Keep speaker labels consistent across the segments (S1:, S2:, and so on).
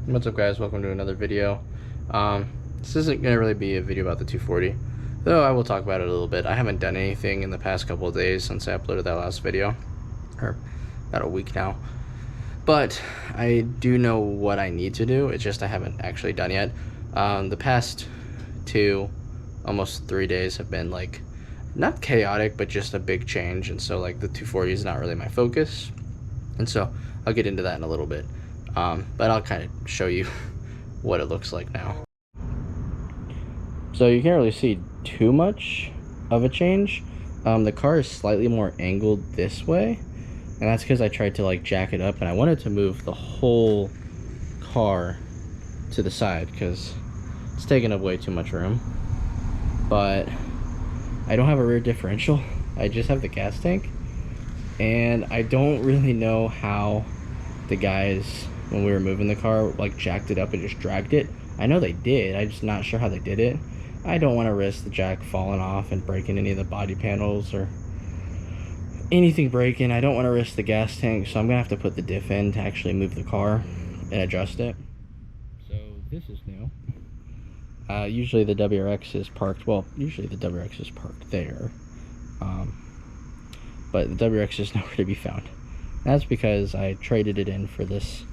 S1: What's up, guys? Welcome to another video. This isn't going to really be a video about the 240, though I will talk about it a little bit. I haven't done anything in the past couple of days since I uploaded that last video, or about a week now, but I do know what I need to do. It's just I haven't actually done yet. The past almost 3 days have been like not chaotic, but just a big change, and so like the 240 is not really my focus, and so I'll get into that in a little bit. But I'll kind of show you what it looks like now. So you can't really see too much of a change. The car is slightly more angled this way, and that's because I tried to like jack it up, and I wanted to move the whole car to the side because it's taking up way too much room. But I don't have a rear differential, I just have the gas tank, and I don't really know how the guys, when we were moving the car, like jacked it up and just dragged it. I know they did, I'm just not sure how they did it. I don't want to risk the jack falling off and breaking any of the body panels or anything breaking. I don't want to risk the gas tank, so I'm gonna have to put the diff in to actually move the car and adjust it. So this is new. Usually the WRX is parked, well, usually the WRX is parked there, but the WRX is nowhere to be found. That's because I traded it in for this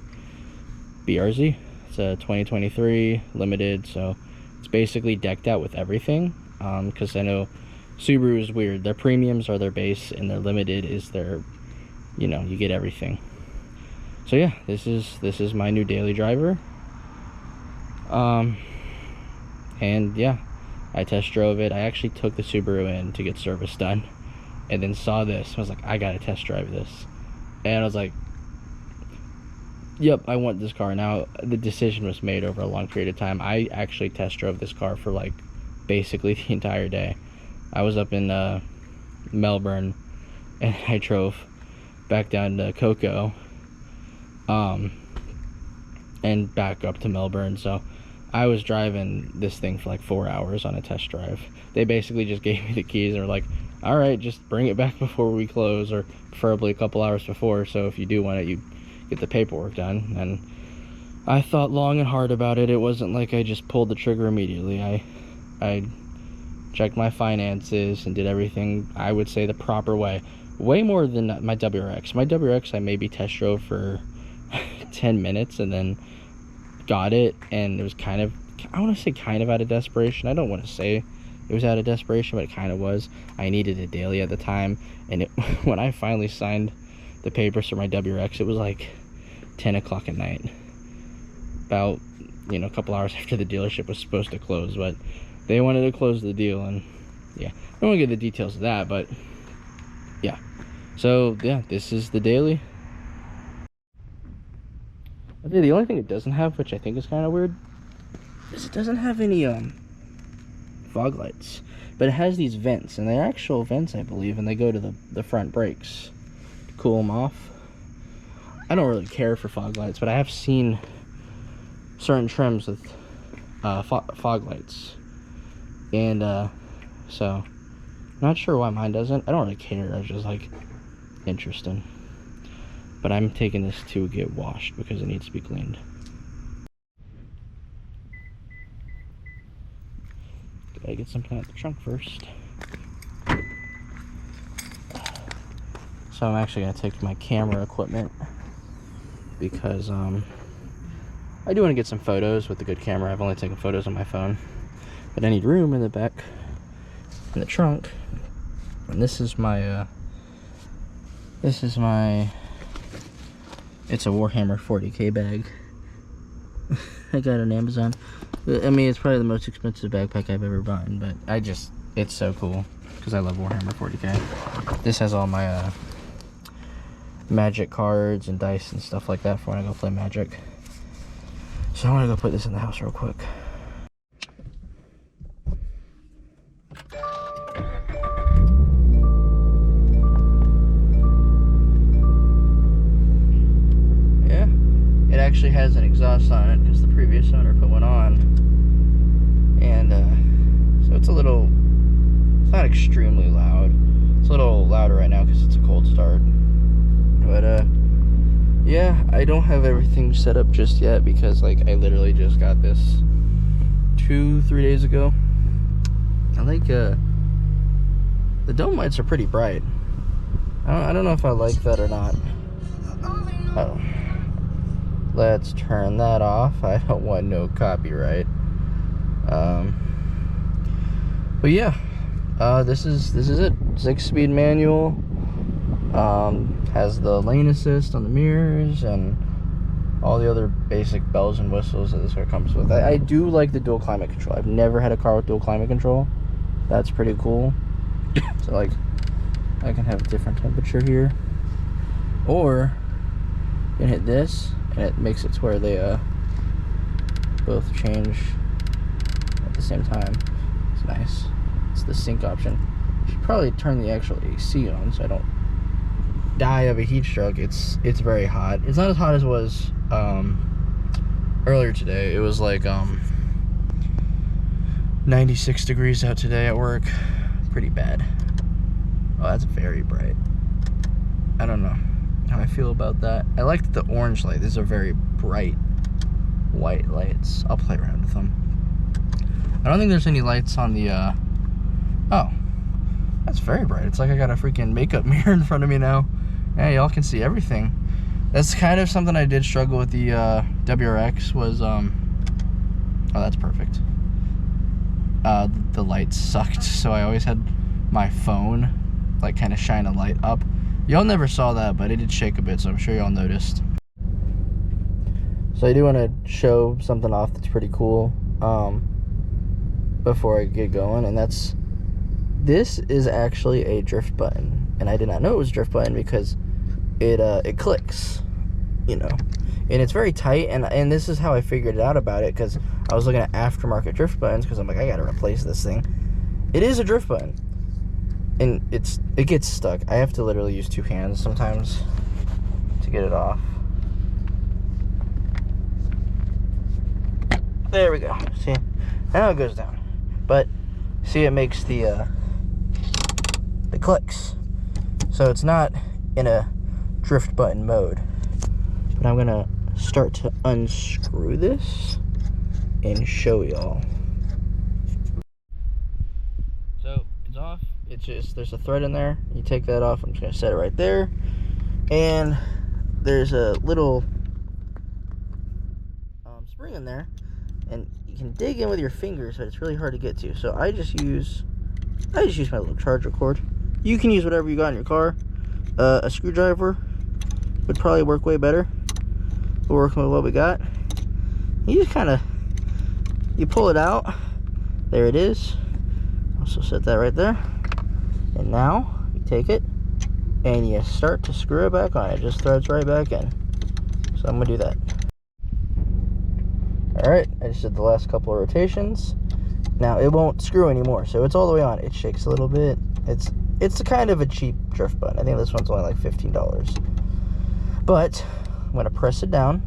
S1: BRZ. It's a 2023 limited, so it's basically decked out with everything, because I know Subaru is weird. Their premiums are their base and their limited is their, you know, you get everything. So yeah, this is my new daily driver. And yeah, I test drove it. I actually took the Subaru in to get service done and then saw this. I was like, I gotta test drive this, and I was like, yep, I want this car. Now the decision was made over a long period of time. I actually test drove this car for like basically the entire day. I was up in Melbourne, and I drove back down to Coco, and back up to Melbourne. So I was driving this thing for like 4 hours on a test drive. They basically just gave me the keys and were like, all right, just bring it back before we close, or preferably a couple hours before, so if you do want it, you get the paperwork done. And I thought long and hard about it. It wasn't like I just pulled the trigger immediately. I checked my finances and did everything, I would say, the proper way. Way more than my WRX. My WRX I maybe test drove for 10 minutes and then got it, and it was kind of, I want to say kind of out of desperation. I don't want to say it was out of desperation, but it kind of was. I needed a daily at the time, and when I finally signed the papers for my WRX, it was like 10 o'clock at night, about, you know, a couple hours after the dealership was supposed to close, but they wanted to close the deal. And yeah, I don't want to get the details of that, but yeah. So yeah, this is the daily. Okay, the only thing it doesn't have, which I think is kind of weird, is it doesn't have any fog lights, but it has these vents, and they're actual vents, I believe, and they go to the front brakes to cool them off. I don't really care for fog lights, but I have seen certain trims with fog lights, and so I'm not sure why mine doesn't. I don't really care. I was just like, interesting. But I'm taking this to get washed because it needs to be cleaned. Gotta get something out of the trunk first. So I'm actually gonna take my camera equipment because I do want to get some photos with the good camera. I've only taken photos on my phone, but I need room in the back, in the trunk. And this is my it's a Warhammer 40K bag. I got it on Amazon. I mean, it's probably the most expensive backpack I've ever bought, but it's so cool because I love Warhammer 40K. This has all my Magic cards and dice and stuff like that for when I go play Magic. So I want to go put this in the house real quick. Actually has an exhaust on it because the previous owner put one on, and so it's not extremely loud. It's a little louder right now because it's a cold start, but yeah, I don't have everything set up just yet because like I literally just got this 2-3 days ago. I like the dome lights are pretty bright. I don't know if I like that or not. Oh, let's turn that off. I don't want no copyright. But yeah, this is it. 6-speed manual. Has the lane assist on the mirrors and all the other basic bells and whistles that this car comes with. I do like the dual climate control. I've never had a car with dual climate control. That's pretty cool. So like, I can have a different temperature here, or you can hit this and it makes it to where they both change at the same time. It's nice. It's the sync option. Should probably turn the actual AC on so I don't die of a heat stroke. It's very hot. It's not as hot as it was earlier today. It was like 96 degrees out today at work. Pretty bad. Oh, that's very bright. I don't know how I feel about that. I like the orange light. These are very bright white lights. I'll play around with them. I don't think there's any lights on the oh, that's very bright. It's like I got a freaking makeup mirror in front of me now. Yeah, y'all can see everything. That's kind of something I did struggle with the WRX was oh, that's perfect. The lights sucked, so I always had my phone like kind of shine a light up. Y'all never saw that, but it did shake a bit, so I'm sure y'all noticed. So I do want to show something off that's pretty cool before I get going, and this is actually a drift button, and I did not know it was a drift button because it clicks, you know, and it's very tight, and this is how I figured it out about it, because I was looking at aftermarket drift buttons because I'm like, I gotta replace this thing. It is a drift button, and it gets stuck. I have to literally use 2 hands sometimes to get it off. There we go. See, now it goes down, but see, it makes the clicks, so it's not in a drift button mode. But I'm gonna start to unscrew this and show y'all. So it's off. It's just, there's a thread in there. You take that off. I'm just gonna set it right there, and there's a little spring in there, and you can dig in with your fingers, but it's really hard to get to. So I just use my little charger cord. You can use whatever you got in your car. A screwdriver would probably work way better. We're working with what we got. You just kind of, you pull it out. There it is. Also set that right there. And now you take it and you start to screw it back on. It just threads right back in. So I'm gonna do that. Alright, I just did the last couple of rotations. Now it won't screw anymore, so it's all the way on. It shakes a little bit. It's a kind of a cheap drift button. I think this one's only like $15. But I'm gonna press it down,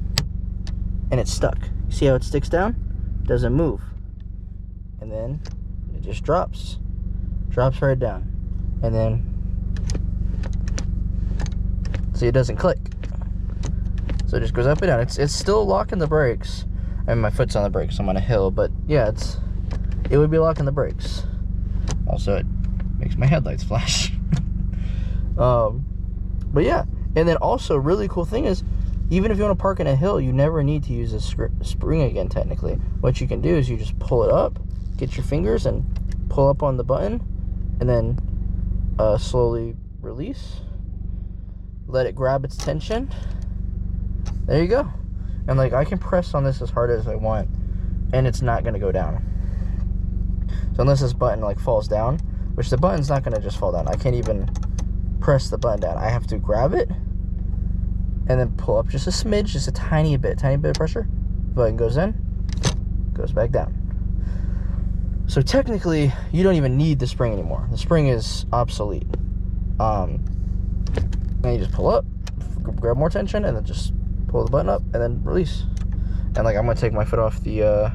S1: and it's stuck. See how it sticks down? Doesn't move. And then it just drops right down. And then, see, it doesn't click. So it just goes up and down. It's still locking the brakes. I mean, my foot's on the brakes, I'm on a hill, but yeah, it would be locking the brakes. Also, it makes my headlights flash. But yeah, and then also, really cool thing is, even if you want to park in a hill, you never need to use a spring again, technically. What you can do is you just pull it up, get your fingers and pull up on the button, and then slowly release. Let it grab its tension. There you go. And like, I can press on this as hard as I want, and it's not going to go down. So unless this button like falls down, which the button's not going to just fall down. I can't even press the button down. I have to grab it and then pull up just a smidge, just a tiny bit of pressure. The button goes in, goes back down. So technically, you don't even need the spring anymore. The spring is obsolete. Then you just pull up, grab more tension, and then just pull the button up, and then release. And like, I'm gonna take my foot off the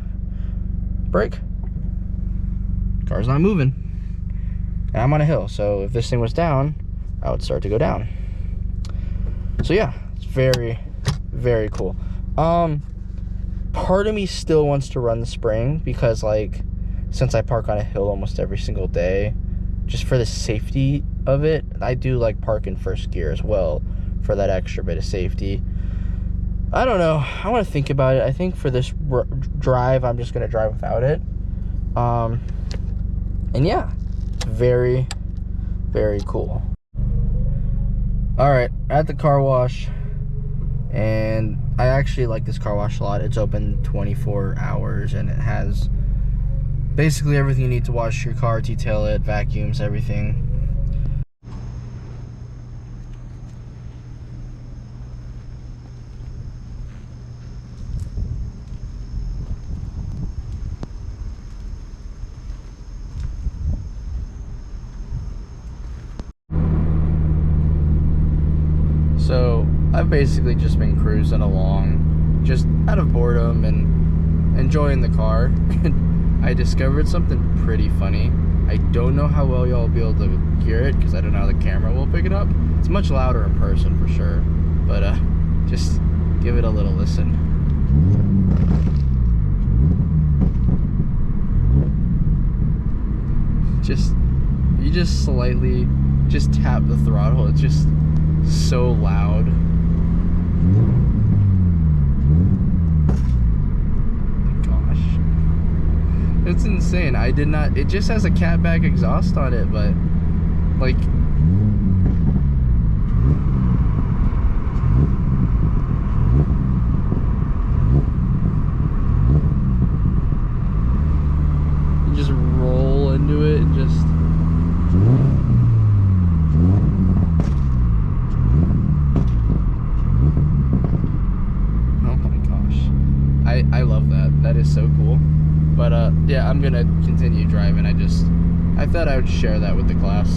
S1: brake. Car's not moving. And I'm on a hill, so if this thing was down, I would start to go down. So yeah, it's very, Very cool. Part of me still wants to run the spring because, like, since I park on a hill almost every single day, just for the safety of it, I do like park in first gear as well for that extra bit of safety. I don't know. I want to think about it. I think for this drive, I'm just going to drive without it. And yeah, it's very, very cool. All right, at the car wash, and I actually like this car wash a lot. It's open 24 hours, and it has basically everything you need to wash your car, detail it, vacuums, everything. So I've basically just been cruising along, just out of boredom and enjoying the car. I discovered something pretty funny. I don't know how well y'all will be able to hear it because I don't know how the camera will pick it up. It's much louder in person for sure, but just give it a little listen. You just slightly tap the throttle. It's just so loud. Oh my gosh, it's insane. I did not, it just has a catback exhaust on it, but like, you just roll into it and just I love that. That is so cool. But yeah, I'm gonna continue driving. I thought I would share that with the class.